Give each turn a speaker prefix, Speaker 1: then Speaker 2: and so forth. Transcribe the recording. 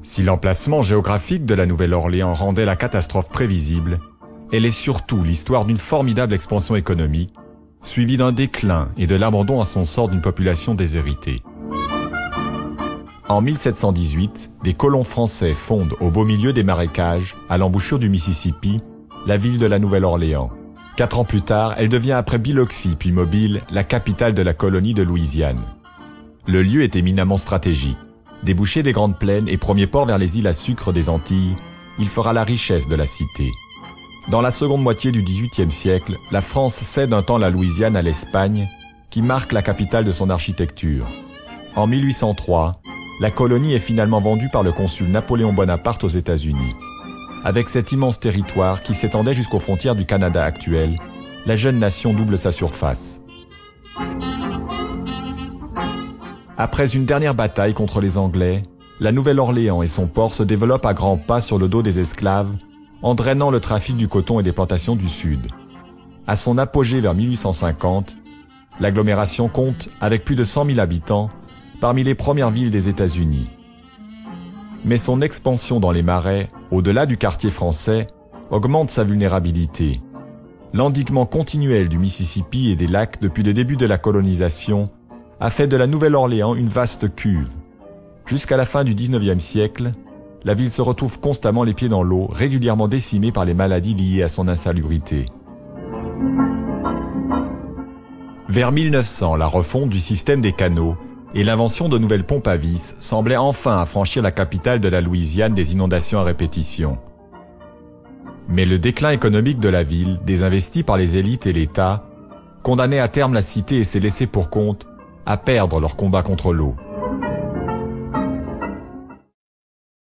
Speaker 1: Si l'emplacement géographique de la Nouvelle-Orléans rendait la catastrophe prévisible, elle est surtout l'histoire d'une formidable expansion économique, suivie d'un déclin et de l'abandon à son sort d'une population déshéritée. En 1718, des colons français fondent au beau milieu des marécages, à l'embouchure du Mississippi, la ville de la Nouvelle-Orléans. 4 ans plus tard, elle devient après Biloxi puis Mobile, la capitale de la colonie de Louisiane. Le lieu est éminemment stratégique. Débouché des grandes plaines et premier port vers les îles à sucre des Antilles, il fera la richesse de la cité. Dans la seconde moitié du XVIIIe siècle, la France cède un temps la Louisiane à l'Espagne, qui marque la capitale de son architecture. En 1803, la colonie est finalement vendue par le consul Napoléon Bonaparte aux États-Unis. Avec cet immense territoire qui s'étendait jusqu'aux frontières du Canada actuel, la jeune nation double sa surface. Après une dernière bataille contre les Anglais, la Nouvelle-Orléans et son port se développent à grands pas sur le dos des esclaves, en drainant le trafic du coton et des plantations du Sud. À son apogée vers 1850, l'agglomération compte, avec plus de 100 000 habitants, parmi les premières villes des États-Unis. Mais son expansion dans les marais, au-delà du quartier français, augmente sa vulnérabilité. L'endiguement continuel du Mississippi et des lacs depuis le début de la colonisation a fait de la Nouvelle-Orléans une vaste cuve. Jusqu'à la fin du XIXe siècle, la ville se retrouve constamment les pieds dans l'eau, régulièrement décimée par les maladies liées à son insalubrité. Vers 1900, la refonte du système des canaux et l'invention de nouvelles pompes à vis semblaient enfin affranchir la capitale de la Louisiane des inondations à répétition. Mais le déclin économique de la ville, désinvestie par les élites et l'État, condamnait à terme la cité et ses laissés pour compte à perdre leur combat contre l'eau.